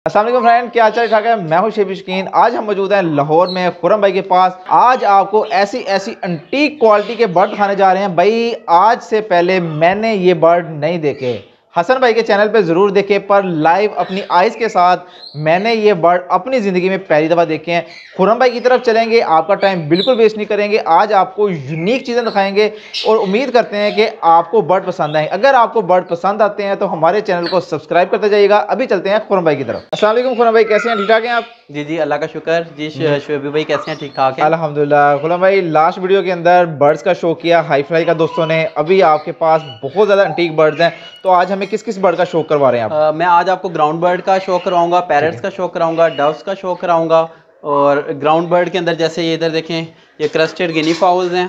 अस्सलाम वालेकुम फ्रेंड, क्या चल रहा है। मैं हूं शेबी शकीन। आज हम मौजूद हैं लाहौर में खुरम भाई के पास। आज आपको ऐसी ऐसी एंटीक क्वालिटी के बर्ड दिखाने जा रहे हैं। भाई आज से पहले मैंने ये बर्ड नहीं देखे। हसन भाई के चैनल पे ज़रूर देखे, पर लाइव अपनी आइज़ के साथ मैंने ये बर्ड अपनी ज़िंदगी में पहली दफ़ा देखे हैं। खुरम भाई की तरफ चलेंगे, आपका टाइम बिल्कुल वेस्ट नहीं करेंगे। आज आपको यूनिक चीज़ें दिखाएंगे और उम्मीद करते हैं कि आपको बर्ड पसंद आए। अगर आपको बर्ड पसंद आते हैं तो हमारे चैनल को सब्सक्राइब करते जाइएगा। अभी चलते हैं खुरम भाई की तरफ। अस्सलाम वालेकुम खुरम भाई, कैसे हैं? ठीक ठाक हैं आप? जी जी, अल्लाह का शुक्र जी। शोएब भाई कैसे हैं? ठीक ठाक हैं अल्हम्दुलिल्लाह। खुरम भाई, लास्ट वीडियो के अंदर बर्ड्स का शो किया हाई फ्लाई का दोस्तों ने। अभी आपके पास बहुत ज़्यादा एंटीक बर्ड्स हैं, तो आज हमें किस किस बर्ड का शो करवा रहे हैं आप? मैं आज आपको ग्राउंड बर्ड का शो कराऊंगा, पैरट्स का शो कराऊंगा, डव्स का शो कराऊंगा। और ग्राउंड बर्ड के अंदर जैसे ये इधर देखें, ये क्रस्टेड गिनी फाउल्स हैं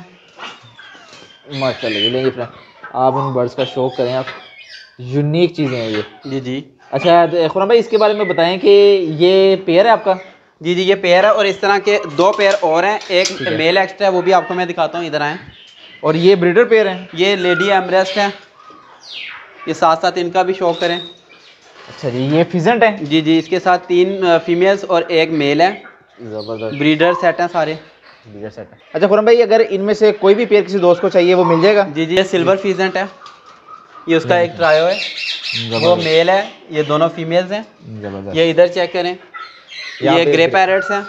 माशाल्लाह। लेंगे फ्रेंड, आप इन बर्ड्स का शो करें। आप यूनिक चीज़ें हैं ये। जी जी। अच्छा खुरम भाई, इसके बारे में बताएं कि ये पेयर है आपका? जी जी, ये पेयर है और इस तरह के दो पेयर और हैं। एक मेल एक्स्ट्रा है, वो भी आपको मैं दिखाता हूँ, इधर आएँ। और ये ब्रीडर पेयर हैं? ये लेडी एमरेस्ट है, ये साथ साथ इनका भी शो करें। अच्छा जी, ये फिजेंट है? जी जी, इसके साथ 3 फीमेल्स और एक मेल है। ज़बरदस्त ब्रीडर सेट हैं सारे। ब्रीडर सेट है। अच्छा खुरम भाई, अगर इनमें से कोई भी पेयर किसी दोस्त को चाहिए वो मिल जाएगा? जी जी, ये सिल्वर फिजेंट है, ये उसका एक ट्रायो है, वो मेल है, ये दोनों फीमेल्स हैं। ये इधर चेक करें, ये ग्रे पैरट्स हैं,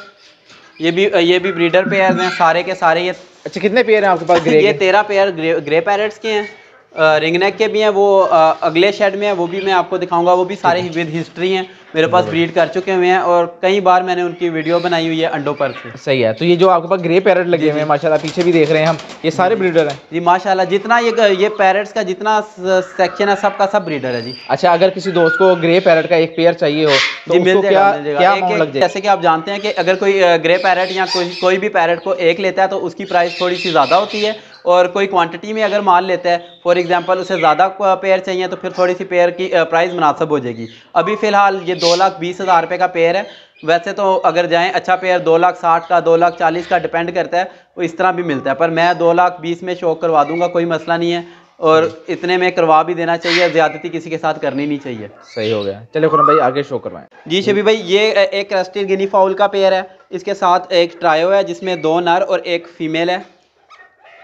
ये भी ब्रीडर पेयर्स हैं सारे के सारे। ये अच्छा, कितने पेयर हैं आपके पास ग्रे? ये 13 पेयर ग्रे पैरट्स के हैं। रिंग नेक के भी हैं, वो अगले शेड में है, वो भी मैं आपको दिखाऊंगा। वो भी सारे विद हिस्ट्री हैं, मेरे पास ब्रीड कर चुके हुए हैं और कई बार मैंने उनकी वीडियो बनाई हुई है अंडों पर से। सही है। तो ये जो आपके पास ग्रे पैरट लगे हुए हैं माशाल्लाह, पीछे भी देख रहे हैं हम, ये सारे ब्रीडर हैं? जी माशाल्लाह, जितना ये पैरट्स का जितना सेक्शन है सबका सब ब्रीडर है जी। अच्छा, अगर किसी दोस्त को ग्रे पैरट का एक पेयर चाहिए हो तो मिल उसको क्या अमाउंट लग जाएगा? जैसे कि आप जानते हैं कि अगर कोई ग्रे पैरट या कोई भी पैरट को एक लेता है तो उसकी प्राइस थोड़ी सी ज़्यादा होती है, और कोई क्वांटिटी में अगर माल लेता है, फॉर एग्जांपल उसे ज़्यादा पेयर चाहिए तो फिर थोड़ी सी पेयर की प्राइस मुनासिब हो जाएगी। अभी फ़िलहाल ये 2,20,000 रुपये का पेयर है। वैसे तो अगर जाएं अच्छा पेयर 2,60,000 का, 2,40,000 का डिपेंड करता है, वो इस तरह भी मिलता है। पर मैं 2,20,000 में शो करवा दूंगा, कोई मसला नहीं है। और इतने में करवा भी देना चाहिए, ज़्यादती किसी के साथ करनी नहीं चाहिए। सही हो गया। चलिए खुरम भाई, आगे शो करवाएं। जी शबी भाई, ये एक क्रस्टेड गिनी फाउल का पेयर है, इसके साथ एक ट्रायो है जिसमें 2 नर और एक फीमेल है।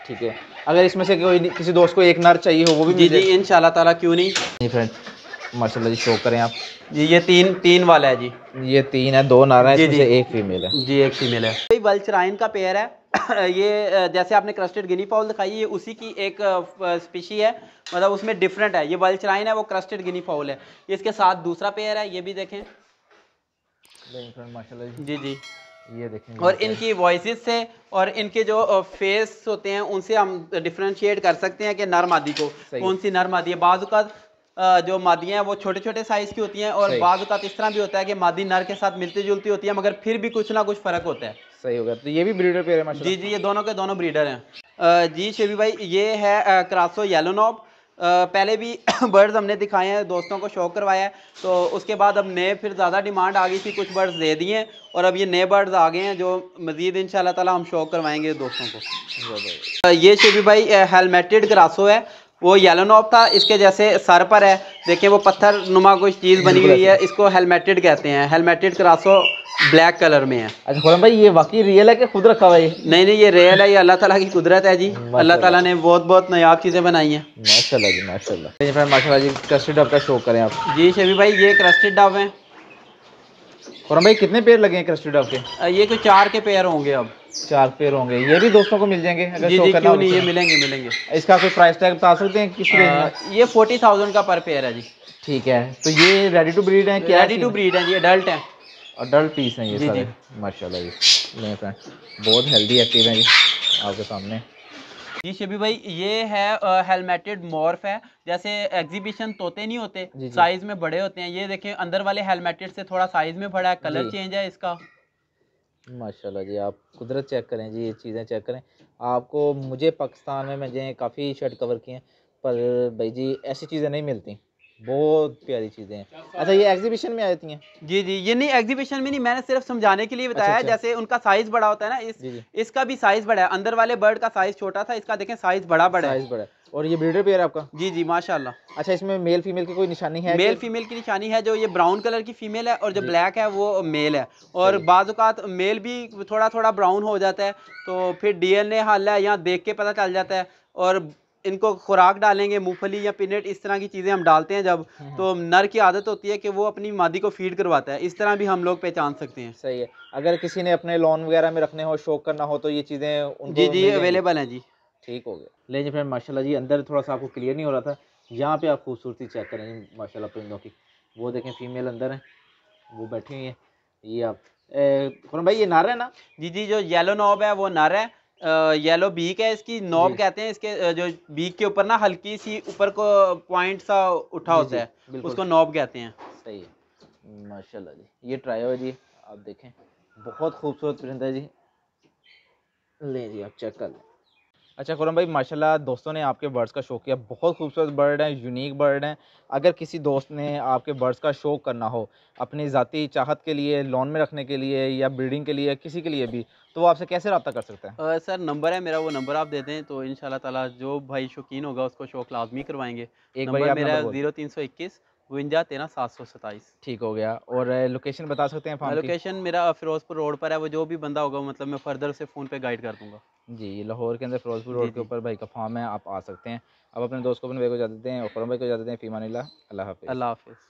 ठीक है। अगर इसमें से कोई किसी दोस्त को एक नर चाहिए हो वो भी जी जी, इंशाल्लाह ताला, क्यों नहीं। जी फ्रेंड, माशाल्लाह जी, शो करें आप। जी ये तीन वाला है जी। ये 3 है, 2 नर है, इसमें से एक फीमेल है। जी एक फीमेल है। ये वल्चराइन का पेयर है। ये जैसे आपने क्रस्टेड गिनी फाउल दिखाई, ये उसी की एक स्पीशी है, मतलब उसमें डिफरेंट है। ये वल्चराइन है, वो क्रस्टेड गिनी फाउल है। ये इसके साथ दूसरा पेयर है, ये भी देखें माशाल्लाह जी जी। ये देखें, और इनकी वॉइसेस से और इनके जो फेस होते हैं उनसे हम डिफ्रेंशिएट कर सकते हैं कि नर मादी को कौन सी नर मादी है। बाज़ औक़ात जो मादियाँ हैं वो छोटे छोटे साइज़ की होती हैं, और बाज़ औक़ात इस तरह भी होता है कि मादी नर के साथ मिलती जुलती होती है, मगर फिर भी कुछ ना कुछ फ़र्क होता है। सही हो गया। तो ये भी ब्रीडर पेयर है माशाल्लाह? जी जी, ये दोनों के दोनों ब्रीडर हैं। जी शेबी भाई, ये है क्रासो येलो नॉब। पहले भी बर्ड्स हमने दिखाए हैं, दोस्तों को शौक करवाया है, तो उसके बाद अब नए फिर ज़्यादा डिमांड आ गई थी, कुछ बर्ड्स दे दिए और अब ये नए बर्ड्स आ गए हैं जो मज़ीद इंशाल्लाह ताला हम शौक करवाएंगे दोस्तों को। ये शेबी भाई हेलमेटेड क्रासो है, वो येलो नॉब था, इसके जैसे सर पर है, देखें वो पत्थर नुमा कोई चीज़ बनी हुई है, इसको हेलमेटेड कहते हैं। हेलमेटेड क्रासो ब्लैक कलर में है। अच्छा खुरम भाई, ये वाकई रियल है कि खुद रखा हुआ है? नहीं नहीं, ये रियल है, ये अल्लाह ताला की कुदरत है जी। अल्लाह ताला ने बहुत बहुत नायाब चीज़ें बनाई हैं। माशाल्लाह जी, माशाल्लाह। माशाल्लाह जी, क्रस्टेड डव का शो करें आप। जी शबी भाई, ये क्रस्टेड डव हैं। खुरम भाई, कितने पेयर लगे हैं क्रस्टेड डव के? ये कोई 4 के पेयर होंगे अब। 4 पेयर होंगे। ये भी दोस्तों को मिल जाएंगे अगर जी शो जी, करना क्यों हो? नहीं, ये मिलेंगे। इसका कोई प्राइस टैग बता सकते हैं किस रेंज में? ये 40,000 का पर पेयर है जी। ठीक है। तो ये रेडी टू ब्रीड है क्या? रेडी टू ब्रीड है जी, अडल्ट है। अडल्ट पीस हैं ये जी सारे माशाल्लाह जी। लें फ्रेंड, बहुत हेल्दी एक्टिव हैं ये आपके सामने। जी शबी भाई, ये है हेलमेटेड मॉर्फ है। जैसे एग्जीबिशन तोते नहीं होते, साइज में बड़े होते हैं, ये देखें अंदर वाले हेलमेटेड से थोड़ा साइज में बड़ा है, कलर चेंज है इसका। माशाल्लाह जी, आप कुदरत चेक करें जी, ये चीज़ें चेक करें। आपको मुझे पाकिस्तान में मैंने काफ़ी शर्ट कवर किए हैं, पर भाई जी ऐसी चीज़ें नहीं मिलती, बहुत प्यारी चीज़ें हैं। अच्छा, ये एग्जीबिशन में आती हैं? जी जी, ये नहीं एग्जीबिशन में नहीं, मैंने सिर्फ समझाने के लिए बताया। अच्छा। जैसे उनका साइज बड़ा होता है ना, इसका भी साइज बड़ा है। अंदर वाले बर्ड का साइज छोटा था, इसका देखें साइज बड़ा है। और ये ब्रीडर पेयर है आपका? जी जी माशाल्लाह। अच्छा, इसमें मेल फीमेल की कोई निशानी है? मेल फीमेल की निशानी है, जो ये ब्राउन कलर की फीमेल है और जो जी। ब्लैक है वो मेल है। और सही है। बाज़ औक़ात मेल भी थोड़ा थोड़ा ब्राउन हो जाता है, तो फिर डीएनए हल है, यहाँ देख के पता चल जाता है। और इनको खुराक डालेंगे, मूंगफली या पीनट, इस तरह की चीज़ें हम डालते हैं जब, तो नर की आदत होती है कि वो अपनी मादी को फीड करवाता है। इस तरह भी हम लोग पहचान सकते हैं। सही है। अगर किसी ने अपने लॉन वगैरह में रखने हो, शौक करना हो, तो ये चीज़ें जी उनको जी मिल जाएंगी? अवेलेबल हैं जी। ठीक हो गया। ले जी फ्रेंड, माशाल्लाह जी, अंदर थोड़ा-सा आपको क्लियर नहीं हो रहा था। यहाँ पे आप खूबसूरती चेक करें जी, माशाल्लाह परिंदों की। वो देखें फीमेल अंदर है, वो बैठी हुई है। ये आप खुरम भाई, ये नर है ना? जी जी, जो येलो नॉब है वो नर है। येलो बीक है इसकी, नॉब जी। कहते हैं इसके। जो बीक के ऊपर ना हल्की सी ऊपर को पॉइंट सा उठा जी, होता जी, है, बिल्कुल। उसको नॉब कहते हैं। सही है। माशाल्लाह जी। ये ट्रायो है जी, आप देखें। बहुत खूबसूरत परिंदा है जी। लें जी, आप चेक कर लें। अच्छा खुरम भाई, माशाल्लाह दोस्तों ने आपके बर्ड्स का शौक किया। बहुत खूबसूरत बर्ड हैं, यूनिक बर्ड हैं। अगर किसी दोस्त ने आपके बर्ड्स का शौक करना हो, अपनी ज़ाती चाहत के लिए, लॉन में रखने के लिए या ब्रीडिंग के लिए, किसी के लिए भी, तो वो आपसे कैसे रब्ता कर सकता है? सर नंबर है मेरा, वो नंबर आप दे दें तो इंशाल्लाह ताला जो भाई शौकीन होगा उसको शौक लाजमी करवाएंगे। एक बारी नंबर आप मेरा नंबर है बोल दें। 0321 52 13 727। ठीक हो गया। और लोकेशन बता सकते हैं फार्म की? लोकेशन मेरा फिरोजपुर रोड पर है। वो जो भी बंदा होगा मतलब मैं फर्दर उसे फ़ोन पे गाइड कर दूंगा। जी, ये लाहौर के अंदर फिरोजपुर जी रोड के जी। ऊपर भाई का फार्म है, आप आ सकते हैं। अब अपने दोस्त को, अपने भाई को इजाज़त दें और खुरम भाई को इजाज़त दें। फ़ी अमानिल्लाह। अल्लाह हाफ़िज़। अल्लाह हाफिज़।